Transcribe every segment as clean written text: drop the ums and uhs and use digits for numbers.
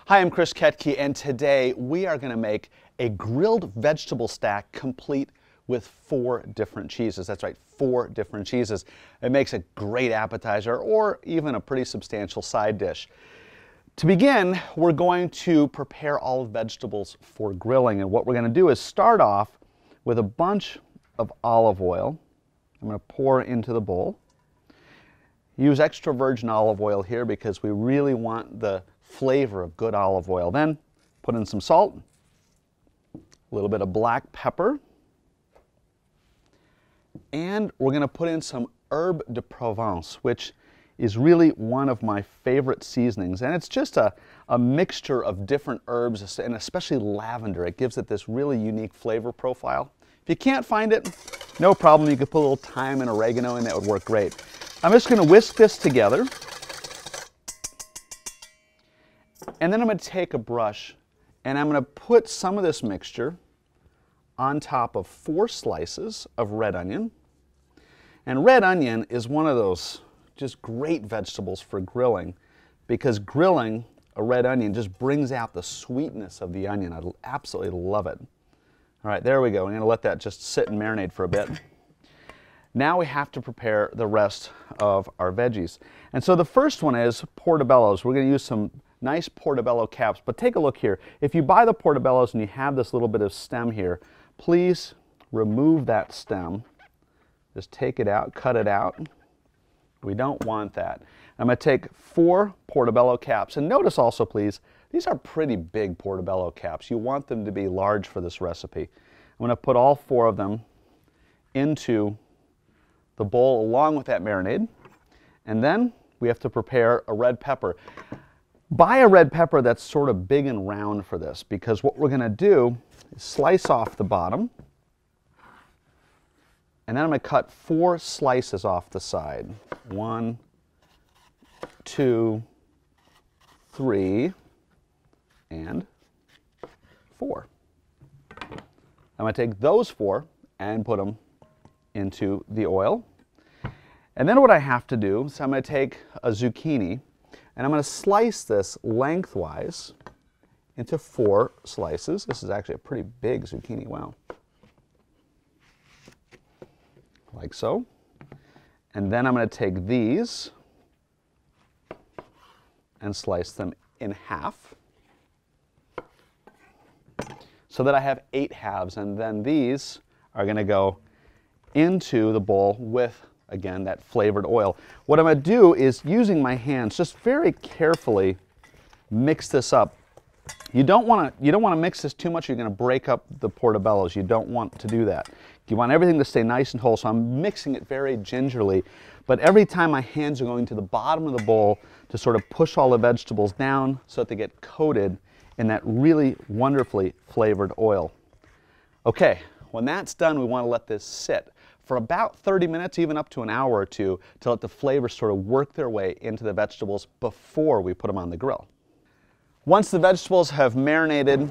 Hi, I'm Chris Ketke, and today we are going to make a grilled vegetable stack complete with 4 different cheeses. That's right, 4 different cheeses. It makes a great appetizer or even a pretty substantial side dish. To begin, we're going to prepare all the vegetables for grilling, and what we're going to do is start off with a bunch of olive oil. I'm going to pour into the bowl. Use extra virgin olive oil here because we really want the flavor of good olive oil. Then put in some salt, a little bit of black pepper, and we're going to put in some herbe de Provence, which is really one of my favorite seasonings. And it's just a mixture of different herbs, and especially lavender. It gives it this really unique flavor profile. If you can't find it, no problem. You could put a little thyme and oregano in, that would work great. I'm just going to whisk this together. And then I'm going to take a brush and I'm going to put some of this mixture on top of 4 slices of red onion. And red onion is one of those just great vegetables for grilling, because grilling a red onion just brings out the sweetness of the onion. I absolutely love it. All right, there we go. I'm going to let that just sit and marinate for a bit. Now we have to prepare the rest of our veggies. And so the first one is portobellos. We're going to use some nice portobello caps, but take a look here. If you buy the portobellos and you have this little bit of stem here, please remove that stem. Just take it out, cut it out. We don't want that. I'm going to take 4 portobello caps, and notice also, please, these are pretty big portobello caps. You want them to be large for this recipe. I'm going to put all 4 of them into the bowl along with that marinade, and then we have to prepare a red pepper. Buy a red pepper that's sort of big and round for this, because what we're going to do is slice off the bottom, and then I'm going to cut 4 slices off the side. 1, 2, 3, and 4. I'm going to take those 4 and put them into the oil. And then what I have to do is I'm going to take a zucchini and I'm going to slice this lengthwise into 4 slices. This is actually a pretty big zucchini, wow. Like so. And then I'm going to take these and slice them in half so that I have 8 halves, and then these are going to go into the bowl with, again, that flavored oil. What I'm going to do is, using my hands, just very carefully mix this up. You don't want to mix this too much. You're going to break up the portobellos. You don't want to do that. You want everything to stay nice and whole, so I'm mixing it very gingerly. But every time my hands are going to the bottom of the bowl to sort of push all the vegetables down so that they get coated in that really wonderfully flavored oil. Okay, when that's done, we want to let this sit for about 30 minutes, even up to an hour or 2, to let the flavors sort of work their way into the vegetables before we put them on the grill. Once the vegetables have marinated,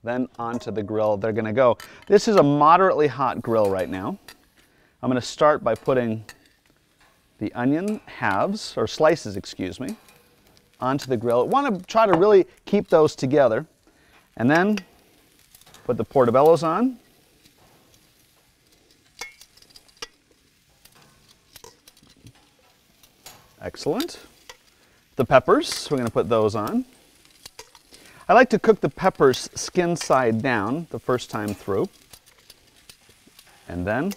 then onto the grill they're going to go. This is a moderately hot grill right now. I'm going to start by putting the onion halves, or slices, excuse me, onto the grill. I want to try to really keep those together. And then put the portobellos on. Excellent. The peppers, we're going to put those on. I like to cook the peppers skin side down the first time through. And then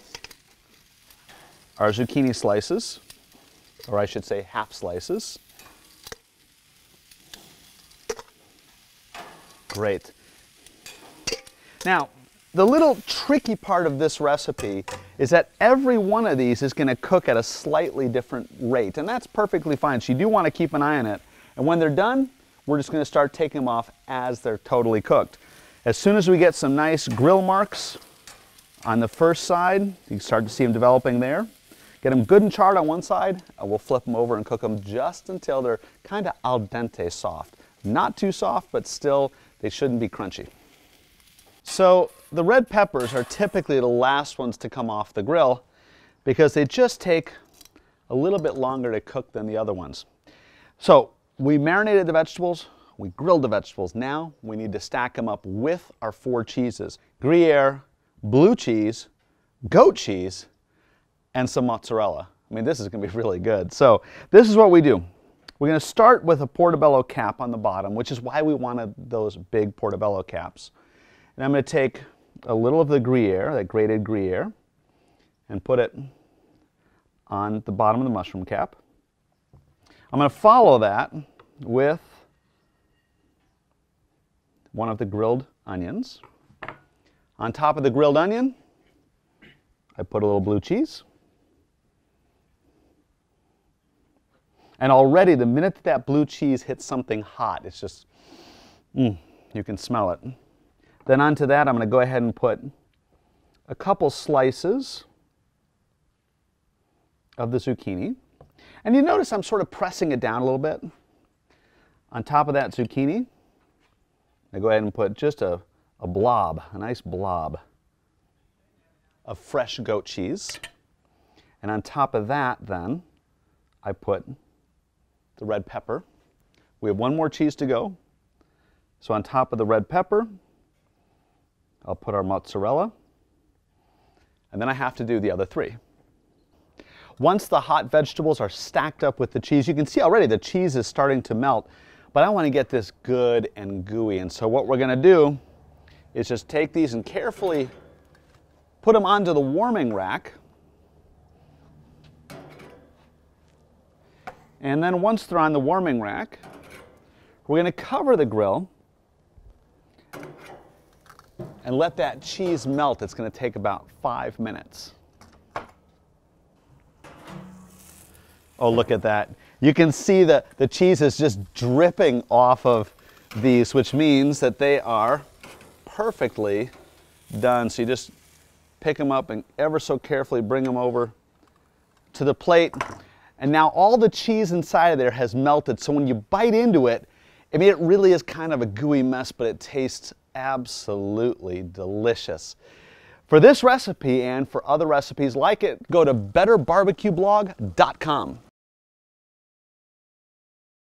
our zucchini slices, or I should say half slices. Great. Now, the little tricky part of this recipe is that every one of these is going to cook at a slightly different rate, and that's perfectly fine. So you do want to keep an eye on it. And when they're done, we're just going to start taking them off as they're totally cooked. As soon as we get some nice grill marks on the first side, you can start to see them developing there. Get them good and charred on one side, and we'll flip them over and cook them just until they're kind of al dente soft. Not too soft, but still, they shouldn't be crunchy. So the red peppers are typically the last ones to come off the grill because they just take a little bit longer to cook than the other ones. So we marinated the vegetables We grilled the vegetables. Now we need to stack them up with our 4 cheeses: Gruyere, blue cheese, goat cheese, and some mozzarella. I mean, this is going to be really good. So this is what we do. We're going to start with a portobello cap on the bottom, which is why we wanted those big portobello caps. And I'm going to take a little of the Gruyere, that grated Gruyere, and put it on the bottom of the mushroom cap. I'm going to follow that with one of the grilled onions. On top of the grilled onion, I put a little blue cheese. And already, the minute that blue cheese hits something hot, it's just, you can smell it. Then onto that, I'm going to go ahead and put a couple slices of the zucchini. And you notice I'm sort of pressing it down a little bit. On top of that zucchini, I go ahead and put just a blob, a nice blob of fresh goat cheese. And on top of that, then, I put the red pepper. We have one more cheese to go. So on top of the red pepper, I'll put our mozzarella. And then I have to do the other 3. Once the hot vegetables are stacked up with the cheese, you can see already the cheese is starting to melt, but I want to get this good and gooey. And so what we're going to do is just take these and carefully put them onto the warming rack. And then once they're on the warming rack, we're going to cover the grill and let that cheese melt. It's going to take about 5 minutes. Oh, look at that. You can see that the cheese is just dripping off of these, which means that they are perfectly done. So you just pick them up and ever so carefully bring them over to the plate. And now all the cheese inside of there has melted, so when you bite into it, I mean, it really is kind of a gooey mess, but it tastes absolutely delicious. For this recipe and for other recipes like it, go to betterbarbecueblog.com.